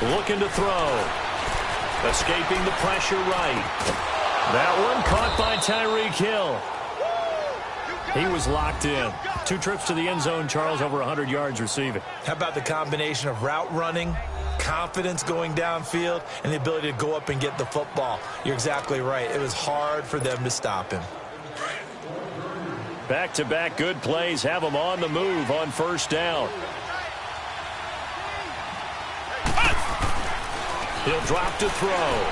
Looking to throw. Escaping the pressure right. That one caught by Tyreek Hill. He was locked in. 2 trips to the end zone, Charles, over 100 yards receiving. How about the combination of route running, confidence going downfield, and the ability to go up and get the football? You're exactly right. It was hard for them to stop him. Back-to-back good plays have him on the move on first down. He'll drop to throw.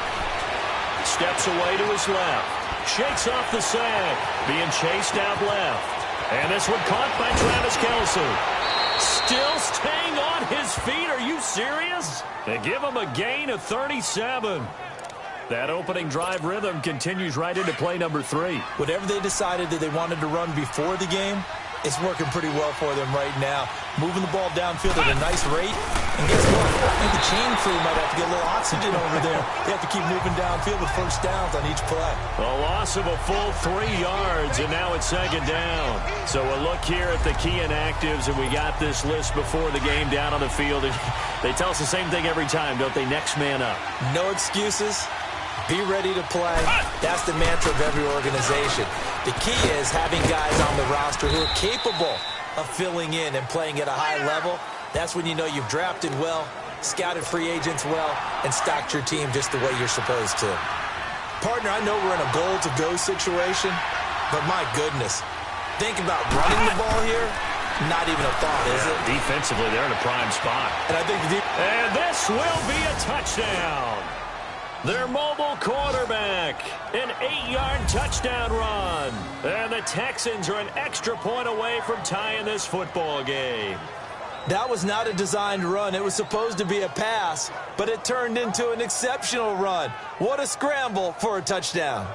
Steps away to his left. Shakes off the sack. Being chased out left. And this one caught by Travis Kelce. Still staying on his feet. Are you serious? They give him a gain of 37. That opening drive rhythm continues right into play number 3. Whatever they decided that they wanted to run before the game, it's working pretty well for them right now. Moving the ball downfield at a nice rate. And guess what? I think the chain crew might have to get a little oxygen over there. They have to keep moving downfield with first downs on each play. A loss of a full 3 yards, and now it's second down. So a look here at the key inactives, and we got this list before the game down on the field. They tell us the same thing every time, don't they? Next man up. No excuses. Be ready to play. That's the mantra of every organization. The key is having guys on the roster who are capable of filling in and playing at a high level. That's when you know you've drafted well, scouted free agents well, and stocked your team just the way you're supposed to. Partner, I know we're in a goal-to-go situation, but my goodness, think about running the ball here. Not even a thought, is it? Defensively, they're in a prime spot. And this will be a touchdown. Their mobile quarterback, an 8-yard touchdown run. And the Texans are an extra point away from tying this football game. That was not a designed run. It was supposed to be a pass, but it turned into an exceptional run. What a scramble for a touchdown.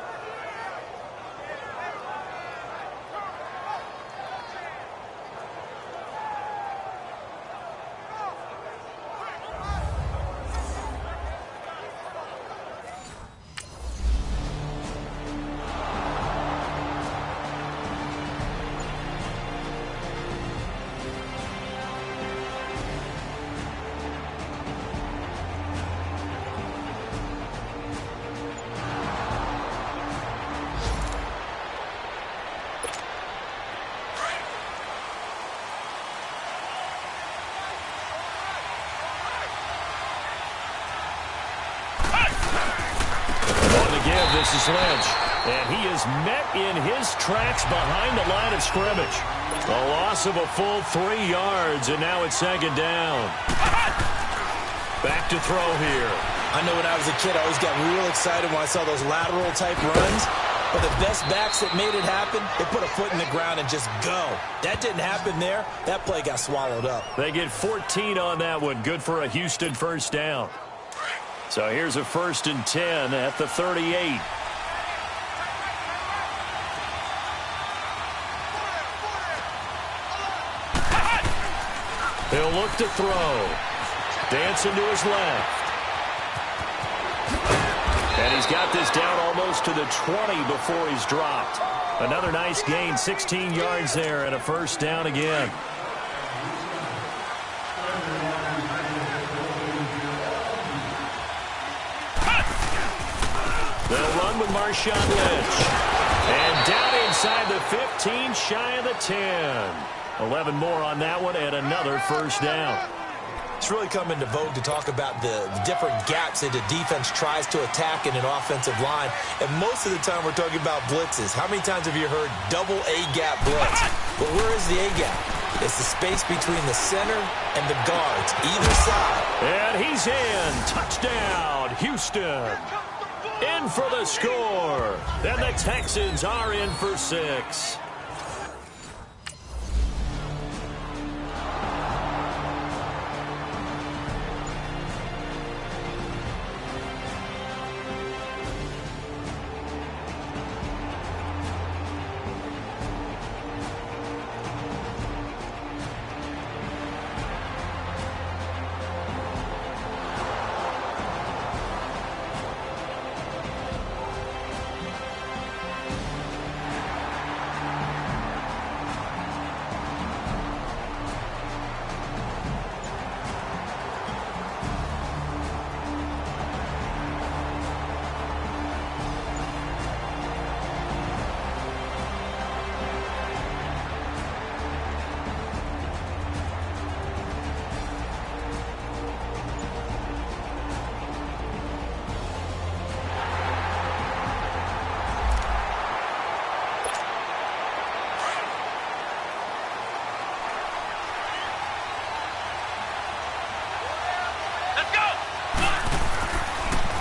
This is Lynch, and he is met in his tracks behind the line of scrimmage. A loss of a full 3 yards, and now it's second down. Back to throw here. I know when I was a kid, I always got real excited when I saw those lateral-type runs. But the best backs that made it happen, they put a foot in the ground and just go. That didn't happen there. That play got swallowed up. They get 14 on that one. Good for a Houston first down. So here's a 1st and 10 at the 38. He'll look to throw. Dancing to his left. And he's got this down almost to the 20 before he's dropped. Another nice gain, 16 yards there, and a first down again. They'll run with Marshawn Lynch. And down inside the 15, shy of the 10. 11 more on that one, and another first down. It's really come into vogue to talk about the different gaps that the defense tries to attack in an offensive line. And most of the time we're talking about blitzes. How many times have you heard double A-gap blitz? Well, where is the A-gap? It's the space between the center and the guards, either side. And he's in. Touchdown, Houston. In for the score. And the Texans are in for 6.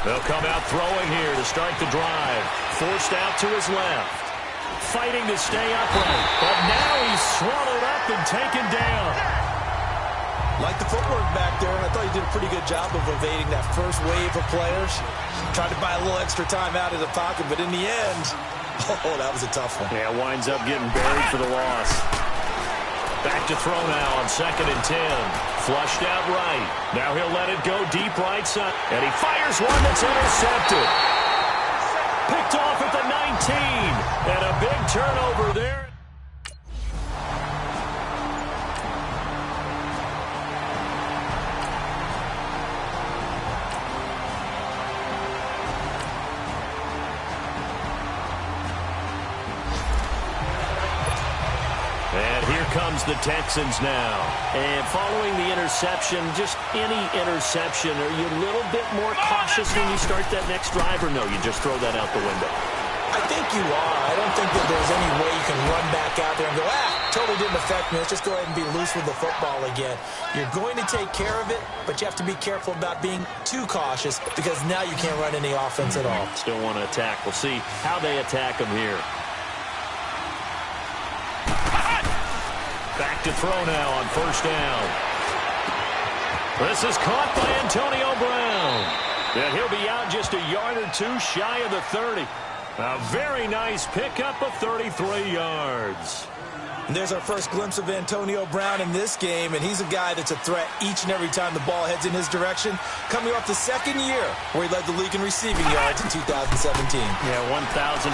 They'll come out throwing here to start the drive. Forced out to his left. Fighting to stay upright. But now he's swallowed up and taken down. Like the footwork back there. I thought he did a pretty good job of evading that first wave of players. Tried to buy a little extra time out of the pocket, but in the end, oh, that was a tough one. Yeah, winds up getting buried for the loss. Back to throw now on 2nd and 10. Flushed out right. Now he'll let it go deep right side. And he fires one that's intercepted. Picked off at the 19. And a big turnover there. And here comes the Texans now. And following the interception, just any interception, are you a little bit more cautious when you start that next drive, or no, you just throw that out the window? I think you are. I don't think that there's any way you can run back out there and go, totally didn't affect me. Let's just go ahead and be loose with the football again. You're going to take care of it, but you have to be careful about being too cautious because now you can't run any offense at all. Still want to attack. We'll see how they attack him here. Back to throw now on 1st down. This is caught by Antonio Brown. And he'll be out just a yard or two shy of the 30. A very nice pickup of 33 yards. And there's our first glimpse of Antonio Brown in this game, and he's a guy that's a threat each and every time the ball heads in his direction, coming off the 2nd year where he led the league in receiving yards in 2017. Yeah, 1,533,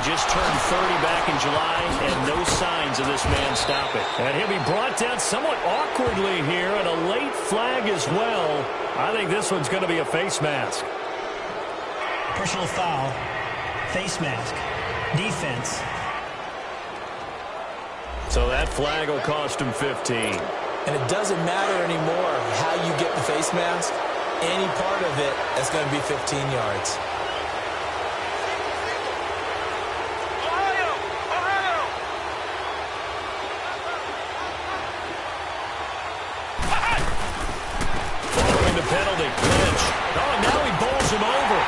just turned 30 back in July, and no signs of this man stopping. And he'll be brought down somewhat awkwardly here, and a late flag as well. I think this one's going to be a face mask. Personal foul, face mask, defense. So that flag will cost him 15. And it doesn't matter anymore how you get the face mask. Any part of it, that's going to be 15 yards. Following the penalty, Lynch. Oh, and now he bowls him over.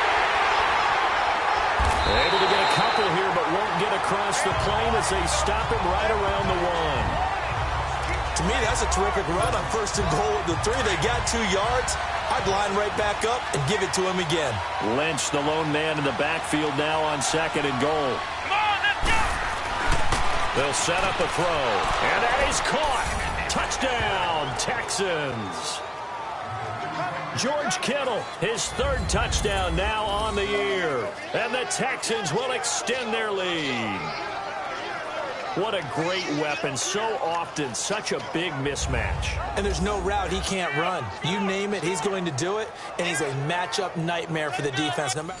Able to get a couple here, but won't get across the plane as they stop him right around the 1. To me, that's a terrific run on 1st and goal at the 3. They got 2 yards. I'd line right back up and give it to him again. Lynch, the lone man in the backfield now on 2nd and goal. Come on, let's go! They'll set up a throw. And that is caught. Touchdown, Texans. George Kittle, his 3rd touchdown now on the year. And the Texans will extend their lead. What a great weapon. So often, such a big mismatch. And there's no route he can't run. You name it, he's going to do it. And he's a matchup nightmare for the defense. No matter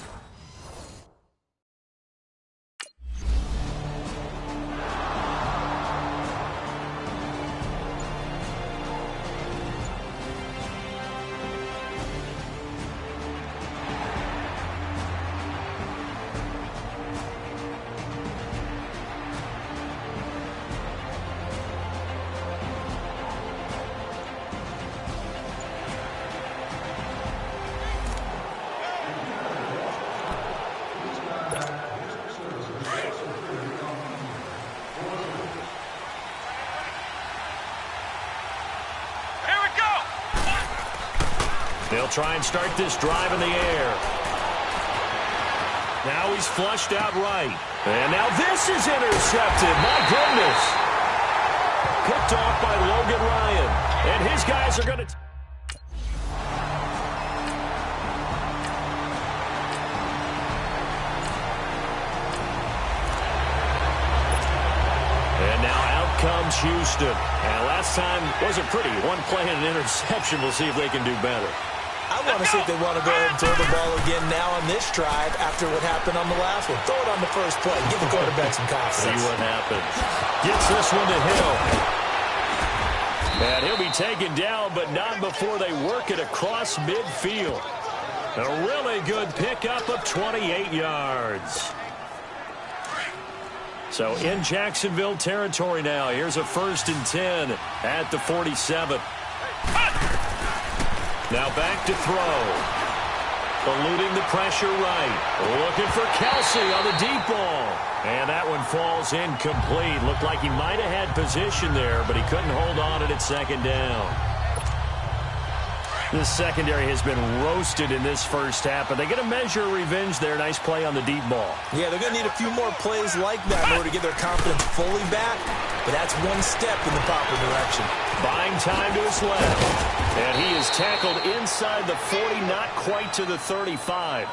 They'll try and start this drive in the air. Now he's flushed out right. And now this is intercepted. My goodness. Picked off by Logan Ryan. And his guys are going to... And now out comes Houston. And last time wasn't pretty. One play and an interception. We'll see if they can do better. I want to see if they want to go ahead and throw the ball again now on this drive after what happened on the last one. Throw it on the first play. Give the quarterback some confidence. See what happens. Gets this one to Hill. And he'll be taken down, but not before they work it across midfield. A really good pickup of 28 yards. So in Jacksonville territory now. Here's a 1st and 10 at the 47. Now back to throw. Eluding the pressure right. Looking for Kelsey on the deep ball. And that one falls incomplete. Looked like he might have had position there, but he couldn't hold on at second down. The secondary has been roasted in this first half, but they get a measure of revenge there. Nice play on the deep ball. Yeah, they're going to need a few more plays like that in order to get their confidence fully back, but that's one step in the proper direction. Buying time to his left. And he is tackled inside the 40, not quite to the 35.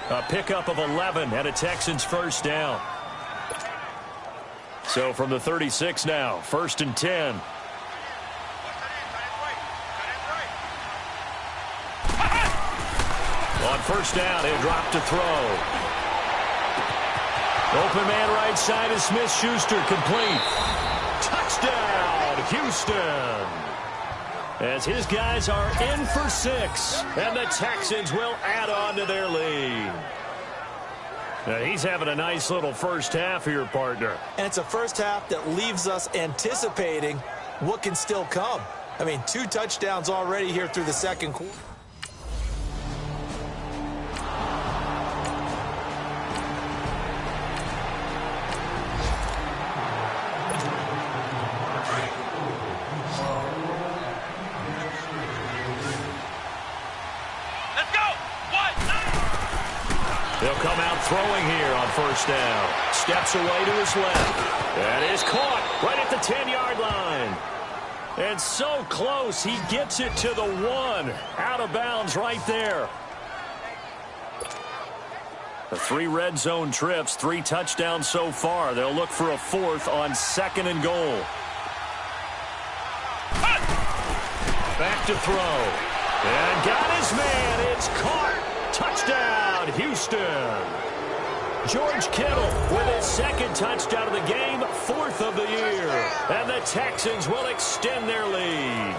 A pickup of 11 and a Texans first down. So from the 36 now, 1st and 10. On first down, he'll drop to throw. Open man right side is Smith-Schuster, complete. Touchdown, Houston. As his guys are in for 6, and the Texans will add on to their lead. Now he's having a nice little first half here, partner. And it's a first half that leaves us anticipating what can still come. I mean, 2 touchdowns already here through the second quarter. They'll come out throwing here on first down. Steps away to his left. That is caught right at the 10-yard line. And so close, he gets it to the 1. Out of bounds right there. The 3 red zone trips, 3 touchdowns so far. They'll look for a 4th on 2nd and goal. Back to throw. And got his man. It's caught. Touchdown, Houston. George Kittle with his 2nd touchdown of the game, 4th of the year. And the Texans will extend their lead.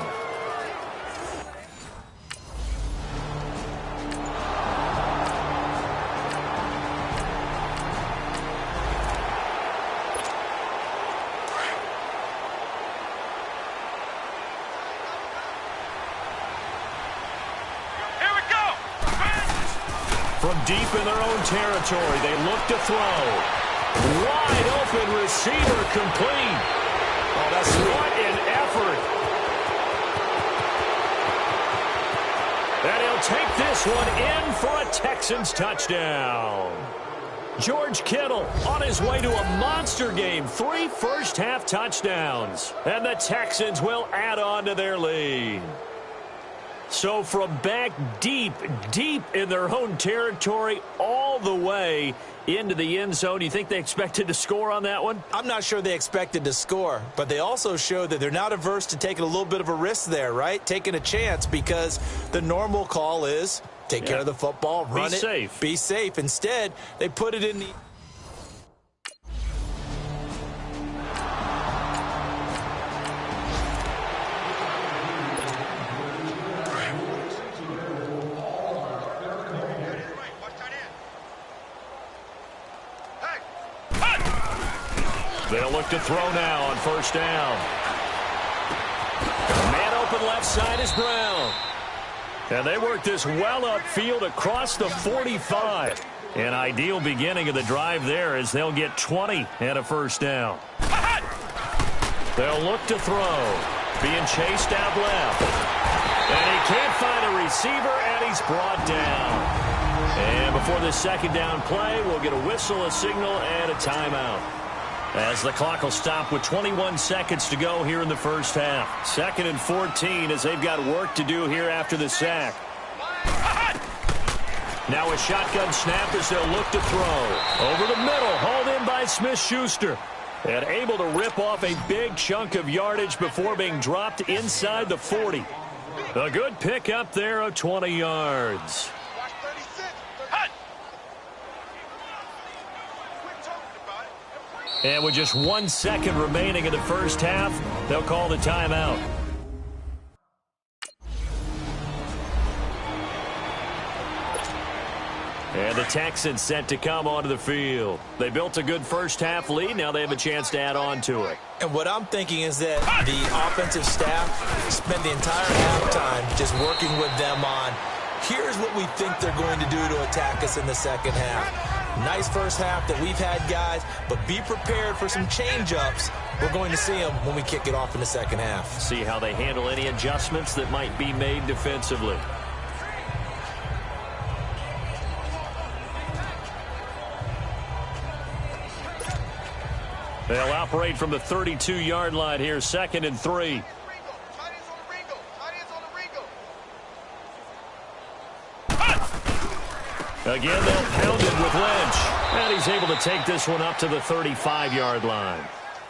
From deep in their own territory, they look to throw. Wide open receiver, complete. Oh, that's sweet. What an effort. And he'll take this one in for a Texans touchdown. George Kittle on his way to a monster game. 3 first-half touchdowns. And the Texans will add on to their lead. So from back deep, deep in their own territory, all the way into the end zone, you think they expected to score on that one? I'm not sure they expected to score, but they also showed that they're not averse to taking a little bit of a risk there, right? Taking a chance, because the normal call is take care of the football, run it, be safe. Instead, they put it in the... They'll look to throw now on first down. Man open left side is Brown. And they work this well upfield across the 45. An ideal beginning of the drive there as they'll get 20 and a first down. They'll look to throw. Being chased out left. And he can't find a receiver, and he's brought down. And before the second down play, we'll get a whistle, a signal, and a timeout. As the clock will stop with 21 seconds to go here in the first half. 2nd and 14 as they've got work to do here after the sack. Now a shotgun snap as they'll look to throw. Over the middle, hauled in by Smith-Schuster. And able to rip off a big chunk of yardage before being dropped inside the 40. A good pick up there of 20 yards. And with just 1 second remaining in the first half, they'll call the timeout. And the Texans set to come onto the field. They built a good first-half lead. Now they have a chance to add on to it. And what I'm thinking is that the offensive staff spent the entire halftime just working with them on Here's what we think they're going to do to attack us in the second half. Nice first half that we've had, guys, but be prepared for some change-ups. We're going to see them when we kick it off in the second half. See how they handle any adjustments that might be made defensively. They'll operate from the 32-yard line here, 2nd and 3. Again, they'll pound it with Lynch. And he's able to take this one up to the 35-yard line.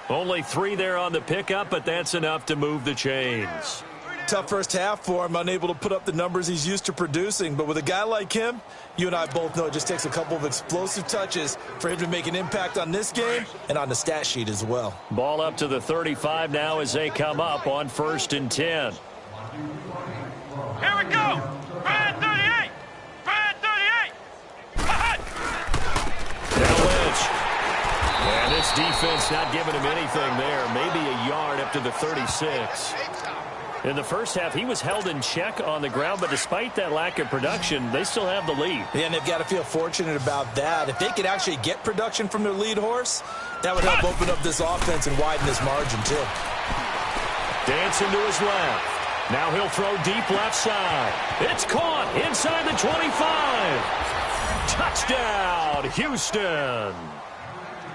Only 3 there on the pickup, but that's enough to move the chains. Tough first half for him, unable to put up the numbers he's used to producing. But with a guy like him, you and I both know it just takes a couple of explosive touches for him to make an impact on this game and on the stat sheet as well. Ball up to the 35 now as they come up on 1st and 10. Here we go. Brad 38. Brad 38. Now Lynch. And this defense not giving him anything there. Maybe a yard up to the 36. In the first half, he was held in check on the ground, but despite that lack of production, they still have the lead. Yeah, and they've got to feel fortunate about that. If they could actually get production from their lead horse, that would help open up this offense and widen this margin, too. Dancing to his left. Now he'll throw deep left side. It's caught inside the 25. Touchdown, Houston.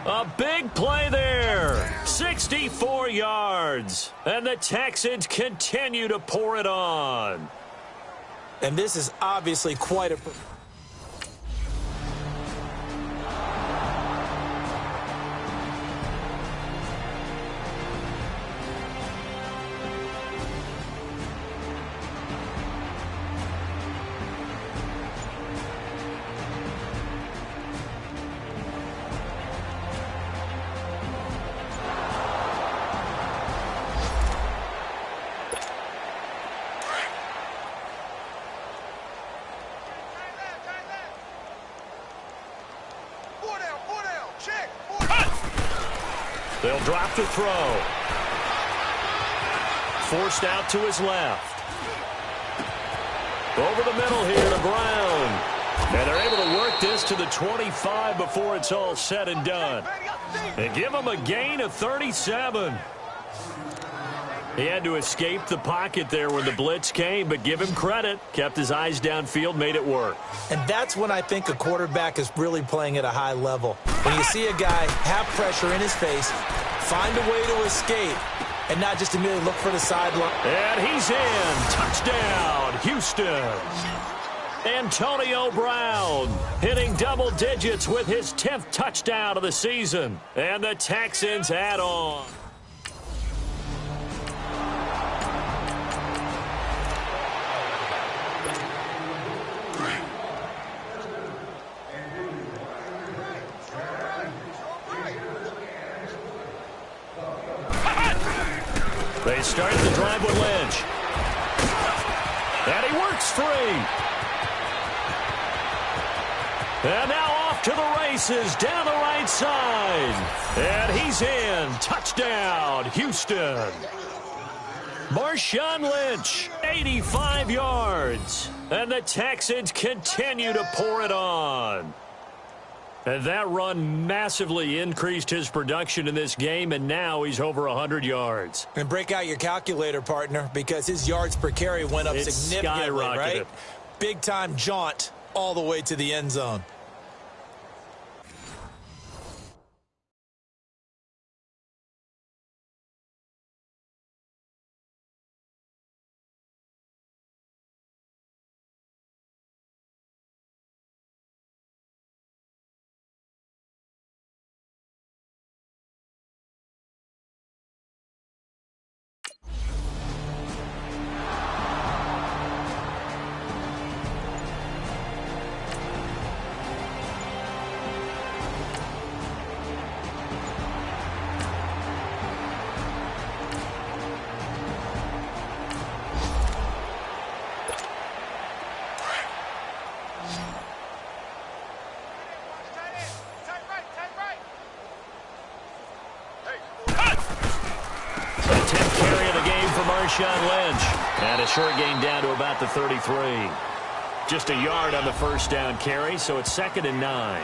A big play there. 64 yards. And the Texans continue to pour it on. And this is obviously quite a... They'll drop the throw. Forced out to his left. Over the middle here to Brown. And they're able to work this to the 25 before it's all said and done. And give him a gain of 37. He had to escape the pocket there when the blitz came, but give him credit. Kept his eyes downfield, made it work. And that's when I think a quarterback is really playing at a high level. When you see a guy have pressure in his face, find a way to escape, and not just immediately look for the sideline. And he's in. Touchdown, Houston. Antonio Brown hitting double digits with his 10th touchdown of the season. And the Texans add on. They start the drive with Lynch. And he works free. And now off to the races down the right side. And he's in. Touchdown, Houston. Marshawn Lynch, 85 yards. And the Texans continue to pour it on. And that run massively increased his production in this game, and now he's over 100 yards. And break out your calculator, partner, because his yards per carry went up significantly, right? Big-time jaunt all the way to the end zone. Marshawn Lynch. And a short gain down to about the 33. Just a yard on the first down carry, so it's 2nd and 9.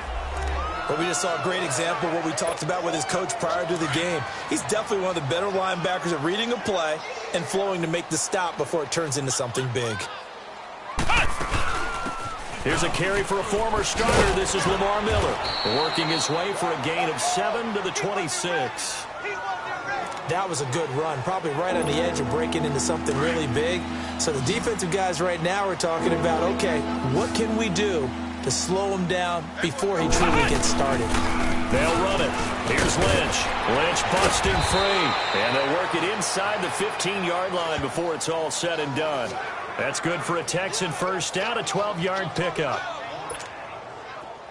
Well, we just saw a great example of what we talked about with his coach prior to the game. He's definitely one of the better linebackers at reading a play and flowing to make the stop before it turns into something big. Here's a carry for a former starter. This is Lamar Miller, working his way for a gain of 7 to the 26. That was a good run, probably right on the edge of breaking into something really big. So the defensive guys right now are talking about, okay, what can we do to slow him down before he truly gets started? They'll run it. Here's Lynch. Lynch busting free. And they'll work it inside the 15-yard line before it's all said and done. That's good for a Texan first down, a 12-yard pickup.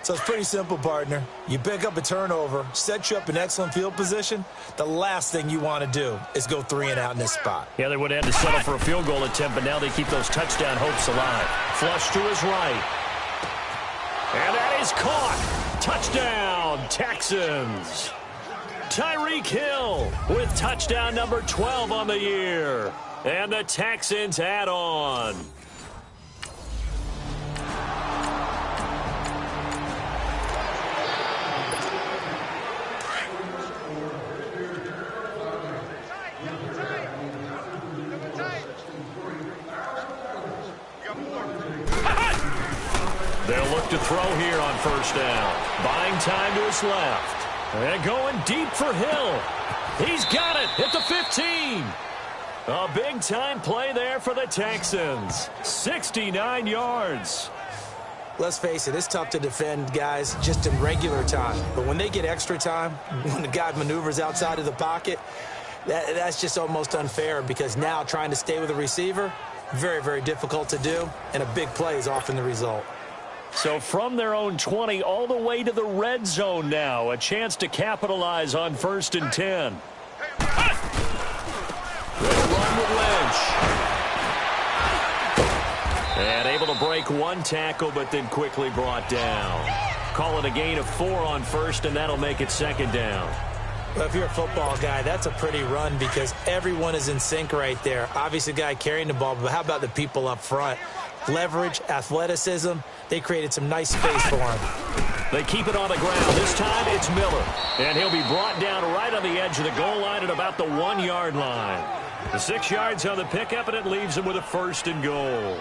So it's pretty simple, partner. You pick up a turnover, set you up in excellent field position. The last thing you want to do is go 3 and out in this spot. Yeah, they would have had to settle for a field goal attempt, but now they keep those touchdown hopes alive. Flush to his right. And that is caught. Touchdown, Texans. Tyreek Hill with touchdown number 12 on the year. And the Texans add on. They'll look to throw here on first down. Buying time to his left. And going deep for Hill. He's got it at the 15. A big-time play there for the Texans. 69 yards. Let's face it, it's tough to defend guys just in regular time. But when they get extra time, when the guy maneuvers outside of the pocket, that's just almost unfair because now trying to stay with a receiver, very, very difficult to do, and a big play is often the result. So from their own 20 all the way to the red zone now, a chance to capitalize on 1st and 10. They'll run with Lynch. And able to break one tackle, but then quickly brought down. Call it a gain of 4 on first, and that'll make it 2nd down. Well, if you're a football guy, that's a pretty run because everyone is in sync right there. Obviously, the guy carrying the ball, but how about the people up front? Leverage, athleticism, they created some nice space for him. They keep it on the ground. This time it's Miller. And he'll be brought down right on the edge of the goal line at about the 1-yard line. The 6 yards on the pickup, and it leaves him with a 1st and goal.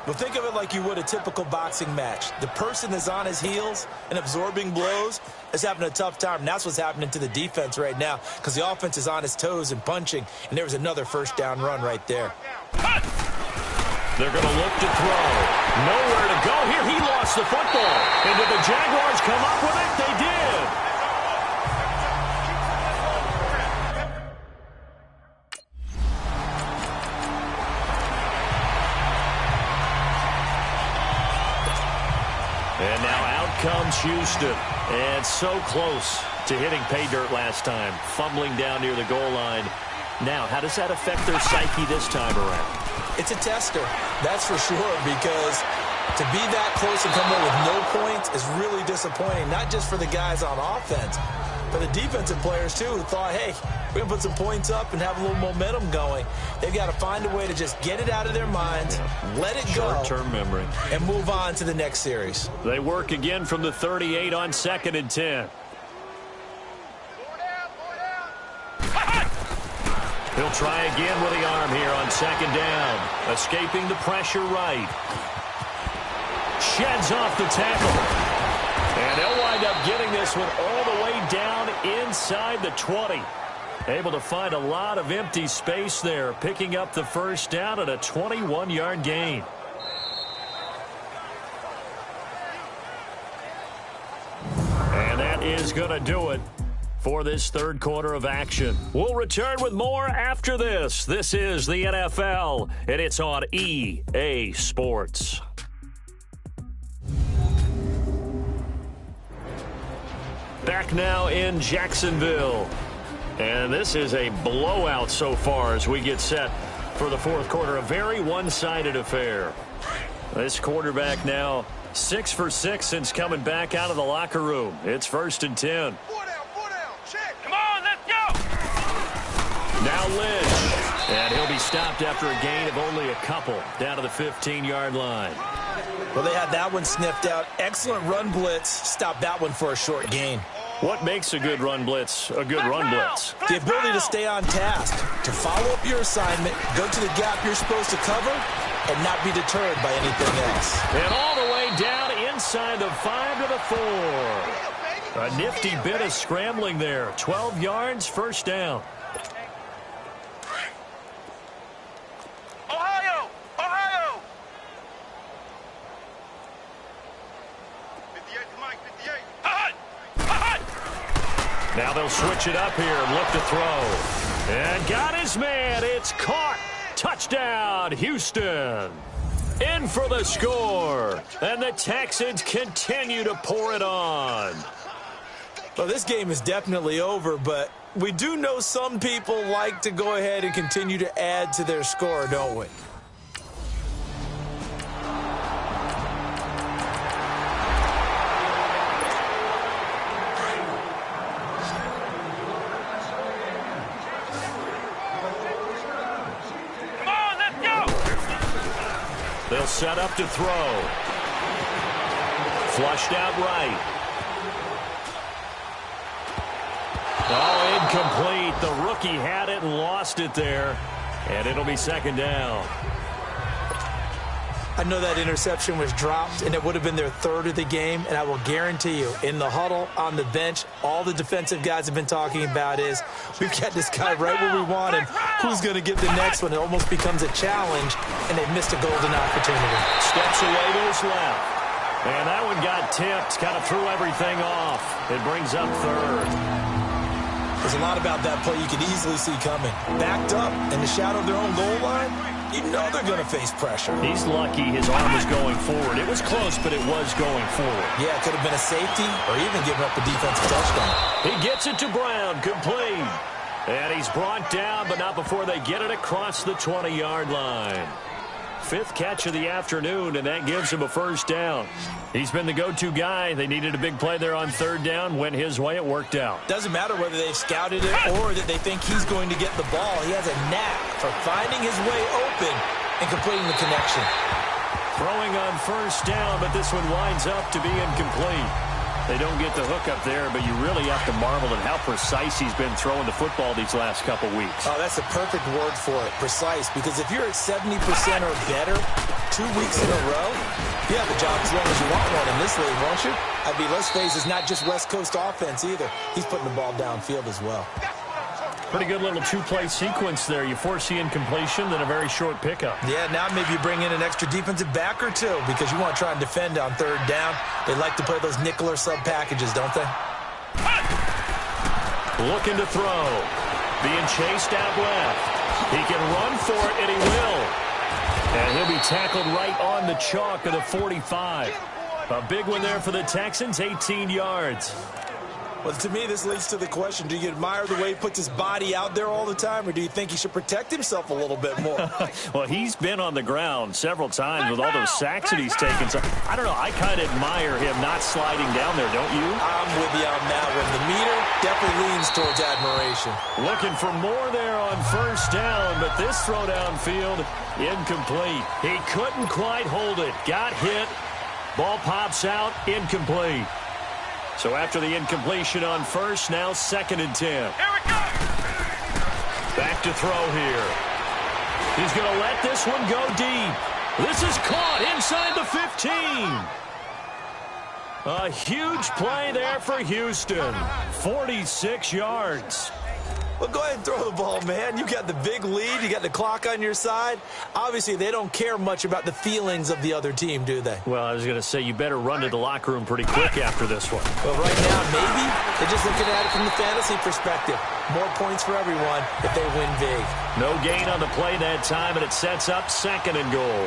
Well, think of it like you would a typical boxing match. The person that's on his heels and absorbing blows is having a tough time. And that's what's happening to the defense right now because the offense is on his toes and punching. And there was another first down run right there. They're going to look to throw. Nowhere to go here. He lost the football. And did the Jaguars come up with it? They did. And now out comes Houston. And so close to hitting pay dirt last time. Fumbling down near the goal line. Now, how does that affect their psyche this time around? It's a tester, that's for sure, because to be that close and come away with no points is really disappointing, not just for the guys on offense, but the defensive players, too, who thought, hey, we're going to put some points up and have a little momentum going. They've got to find a way to just get it out of their minds, let it go, short-term memory, and move on to the next series. They work again from the 38 on 2nd and 10. He'll try again with the arm here on 2nd down. Escaping the pressure right. Sheds off the tackle. And they'll wind up getting this one all the way down inside the 20. Able to find a lot of empty space there. Picking up the first down at a 21-yard gain. And that is going to do it for this 3rd quarter of action. We'll return with more after this. This is the NFL, and it's on EA Sports. Back now in Jacksonville. And this is a blowout so far as we get set for the 4th quarter. A very one-sided affair. This quarterback now 6 for 6 since coming back out of the locker room. It's 1st and 10. Check. Come on, let's go. Now Lynch. And he'll be stopped after a gain of only a couple down to the 15-yard line. Well, they had that one sniffed out. Excellent run blitz. Stopped that one for a short gain. What makes a good run blitz a good run blitz? The ability to stay on task, to follow up your assignment, go to the gap you're supposed to cover, and not be deterred by anything else. And all the way down inside the 5 to the 4. A nifty bit of scrambling there. 12 yards, first down. Ohio! Ohio! 58 to Mike, 58. Hut! Hut! Now they'll switch it up here and look to throw. And got his man. It's caught. Touchdown, Houston. In for the score. And the Texans continue to pour it on. Well, this game is definitely over, but we do know some people like to go ahead and continue to add to their score, don't we? Come on, let's go! They'll set up to throw. Flushed out right. Oh, incomplete. The rookie had it and lost it there. And it'll be second down. I know that interception was dropped, and it would have been their third of the game, and I will guarantee you, in the huddle, on the bench, all the defensive guys have been talking about is, we've got this guy right where we want him. Who's going to get the next one? It almost becomes a challenge, and they missed a golden opportunity. Steps away to his left. And that one got tipped, kind of threw everything off. It brings up third. There's a lot about that play you could easily see coming. Backed up in the shadow of their own goal line, you know they're going to face pressure. He's lucky his arm was going forward. It was close, but it was going forward. Yeah, it could have been a safety or even giving up a defensive touchdown. He gets it to Brown, complete. And he's brought down, but not before they get it across the 20-yard line. Fifth catch of the afternoon, and that gives him a first down. He's been the go-to guy. They needed a big play there on third down. Went his way. It worked out. Doesn't matter whether they've scouted it or that they think he's going to get the ball. He has a knack for finding his way open and completing the connection. Throwing on first down, but this one winds up to be incomplete. They don't get the hook up there, but you really have to marvel at how precise he's been throwing the football these last couple weeks. Oh, that's the perfect word for it, precise, because if you're at 70% or better 2 weeks in a row, you have a job as long as you want one in this league, won't you? I mean, let's face it, it's not just West Coast offense either. He's putting the ball downfield as well. Pretty good little two-play sequence there. You force the incompletion, then a very short pickup. Yeah, now maybe you bring in an extra defensive back or two because you want to try and defend on third down. They like to play those nickel or sub packages, don't they? Looking to throw. Being chased out left. He can run for it, and he will. And he'll be tackled right on the chalk of the 45. A big one there for the Texans, 18 yards. Well, to me, this leads to the question, do you admire the way he puts his body out there all the time, or do you think he should protect himself a little bit more? Well, he's been on the ground several times with all those sacks that he's taken. So, I don't know, I kind of admire him not sliding down there, don't you? I'm with you on that one. The meter definitely leans towards admiration. Looking for more there on first down, but this throw downfield, incomplete. He couldn't quite hold it. Got hit. Ball pops out, incomplete. So after the incompletion on first, now 2nd and 10. Here we go! Back to throw here. He's going to let this one go deep. This is caught inside the 15. A huge play there for Houston. 46 yards. Well, go ahead and throw the ball, man. You got the big lead. You got the clock on your side. Obviously, they don't care much about the feelings of the other team, do they? Well, I was going to say, you better run to the locker room pretty quick after this one. Well, right now, maybe they're just looking at it from the fantasy perspective. More points for everyone if they win big. No gain on the play that time, and it sets up 2nd and goal.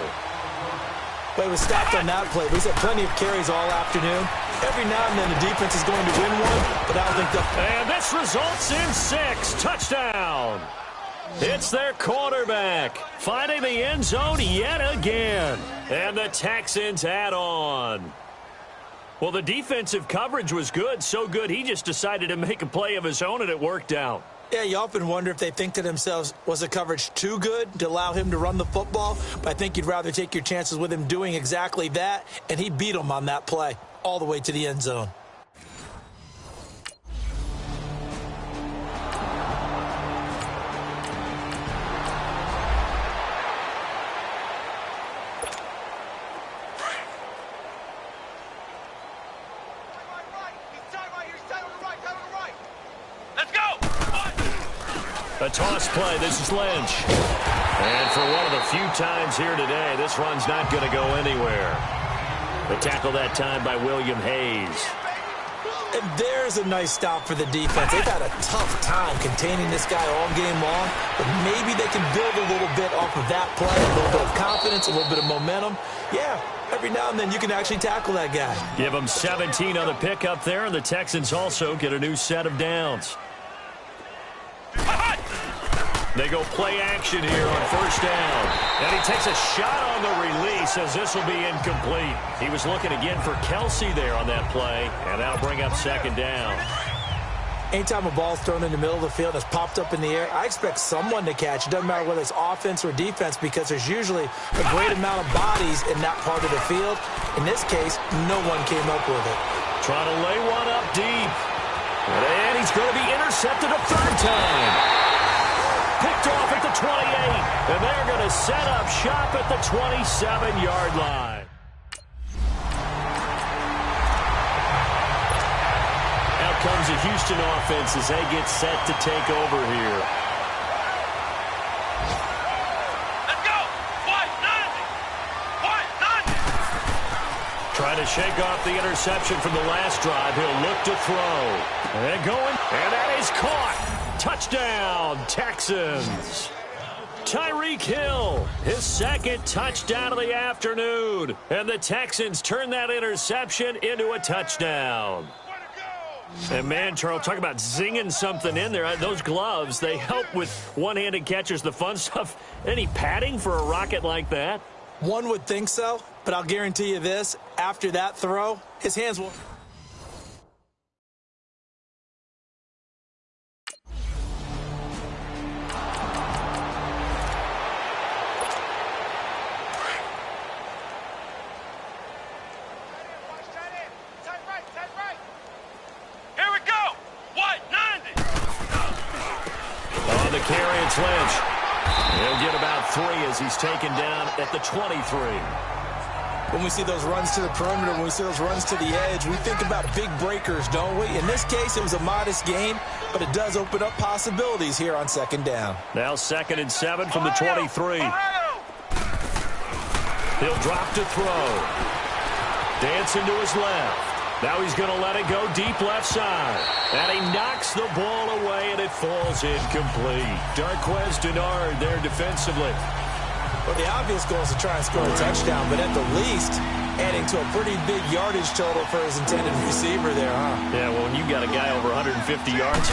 But it was stopped on that play. He's had plenty of carries all afternoon. Every now and then the defense is going to win one, but I don't think they'll... And this results in 6. Touchdown. It's their quarterback finding the end zone yet again. And the Texans add on. Well, the defensive coverage was good, so good he just decided to make a play of his own, and it worked out. Yeah, you often wonder if they think to themselves, was the coverage too good to allow him to run the football? But I think you'd rather take your chances with him doing exactly that, and he beat him on that play all the way to the end zone. A toss play. This is Lynch. And for one of the few times here today, this run's not going to go anywhere. The tackle that time by William Hayes. And there's a nice stop for the defense. They've had a tough time containing this guy all game long, but maybe they can build a little bit off of that play, a little bit of confidence, a little bit of momentum. Yeah, every now and then you can actually tackle that guy. Give them 17 on the pickup there, and the Texans also get a new set of downs. They go play action here on first down. And he takes a shot on the release as this will be incomplete. He was looking again for Kelsey there on that play, and that'll bring up second down. Anytime a ball's thrown in the middle of the field that's popped up in the air, I expect someone to catch. It doesn't matter whether it's offense or defense because there's usually a great amount of bodies in that part of the field. In this case, no one came up with it. Trying to lay one up deep. And he's going to be intercepted a third time. Picked off at the 28, and they're going to set up shop at the 27-yard line. Out comes the Houston offense as they get set to take over here. Let's go! White 90! Trying to shake off the interception from the last drive. He'll look to throw. And going, and that is caught. Touchdown, Texans. Tyreek Hill, his second touchdown of the afternoon. And the Texans turn that interception into a touchdown. And man, Charles, talk about zinging something in there. Those gloves, they help with one-handed catches, the fun stuff. Any padding for a rocket like that? One would think so, but I'll guarantee you this. After that throw, his hands will... Lynch. He'll get about 3 as he's taken down at the 23. When we see those runs to the perimeter, when we see those runs to the edge, we think about big breakers, don't we? In this case, it was a modest gain, but it does open up possibilities here on second down. Now 2nd and 7 from the 23. He'll drop to throw. Dancing to his left. Now he's going to let it go deep left side. And he knocks the ball away, and it falls incomplete. Darquez Denard there defensively. Well, the obvious goal is to try and score a touchdown, but at the least, adding to a pretty big yardage total for his intended receiver there, huh? Yeah, well, when you got a guy over 150 yards,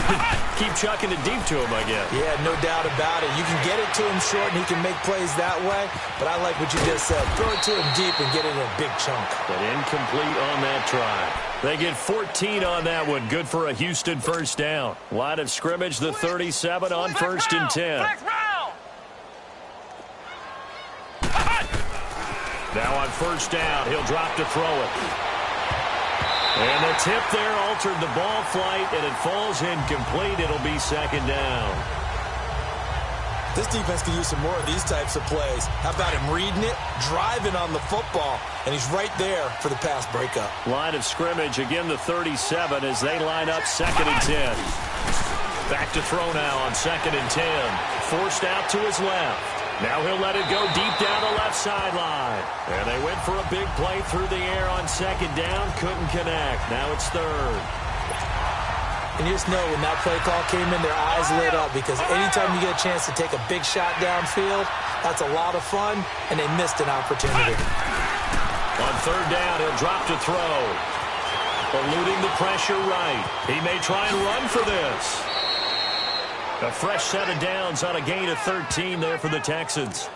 keep chucking it deep to him, I guess. Yeah, no doubt about it. You can get it to him short, and he can make plays that way, but I like what you just said. Throw it to him deep and get it in a big chunk. But incomplete on that try. They get 14 on that one. Good for a Houston first down. Line of scrimmage, the 37 on 1st and 10. Now on first down, he'll drop to throw it. And the tip there altered the ball flight, and it falls incomplete. It'll be 2nd down. This defense can use some more of these types of plays. How about him reading it, driving on the football, and he's right there for the pass breakup. Line of scrimmage, again the 37 as they line up 2nd and 10. Back to throw now on 2nd and 10. Forced out to his left. Now he'll let it go deep down the left sideline. And they went for a big play through the air on 2nd down. Couldn't connect. Now it's 3rd. And you just know when that play call came in, their eyes lit up because anytime you get a chance to take a big shot downfield, that's a lot of fun, and they missed an opportunity. On 3rd down, he'll drop to throw. Eluding the pressure right. He may try and run for this. A fresh set of downs on a gain of 13 there for the Texans.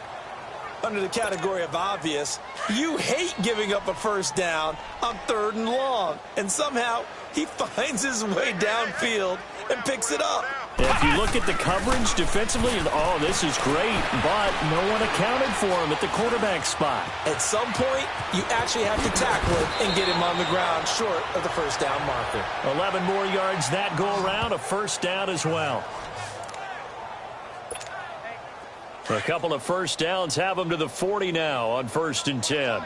Under the category of obvious, you hate giving up a first down on 3rd and long. And somehow he finds his way downfield and picks it up. If you look at the coverage defensively, oh, this is great, but no one accounted for him at the quarterback spot. At some point, you actually have to tackle him and get him on the ground short of the first down marker. 11 more yards that go around, a first down as well. A couple of first downs have them to the 40 now on 1st and 10.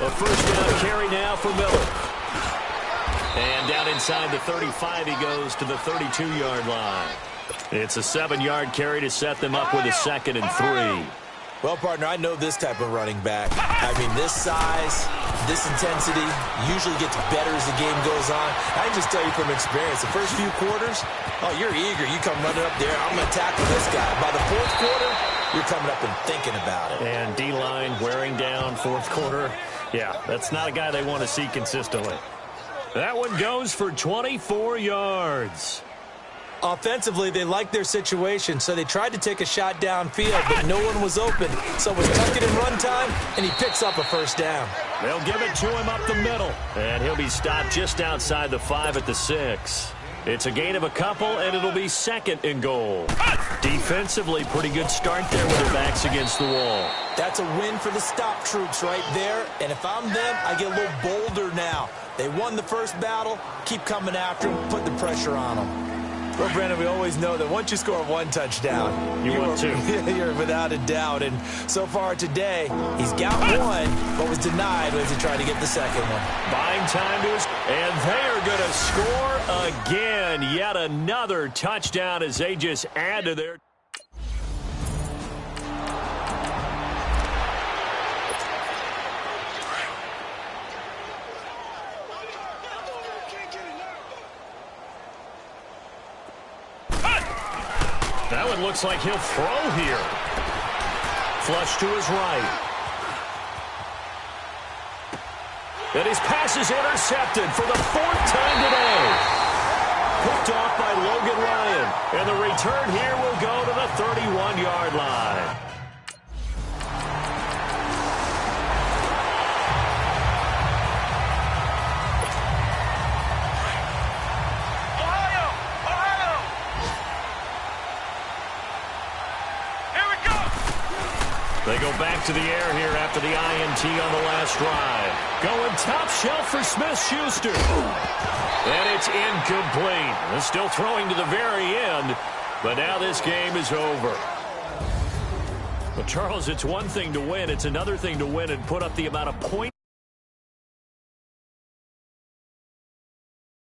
A first down carry now for Miller. And down inside the 35, he goes to the 32-yard line. It's a 7-yard carry to set them up with a 2nd and 3. Well, partner, I know this type of running back. I mean, this size, this intensity usually gets better as the game goes on. I can just tell you from experience, the first few quarters, oh, you're eager. You come running up there, I'm going to tackle this guy. By the 4th quarter, you're coming up and thinking about it. And D-line wearing down 4th quarter. Yeah, that's not a guy they want to see consistently. That one goes for 24 yards. Offensively, they liked their situation, so they tried to take a shot downfield, but no one was open. So it was tuck it in run time, and he picks up a first down. They'll give it to him up the middle, and he'll be stopped just outside the 5 at the 6. It's a gain of a couple, and it'll be 2nd and goal. Defensively, pretty good start there with their backs against the wall. That's a win for the stop troops right there, and if I'm them, I get a little bolder now. They won the first battle, keep coming after them, put the pressure on them. Well, Brandon, we always know that once you score 1 touchdown, you're without a doubt. And so far today, he's got 1, but was denied as he tried to get the 2nd one. Buying time to his, and they are going to score again. Yet another touchdown as they just add to their. That one looks like he'll throw here. Flush to his right. And his pass is intercepted for the 4th time today. Picked off by Logan Ryan. And the return here will go to the 31-yard line. They go back to the air here after the INT on the last drive. Going top shelf for Smith-Schuster. And it's incomplete. They're still throwing to the very end, but now this game is over. Well, Charles, it's one thing to win. It's another thing to win and put up the amount of points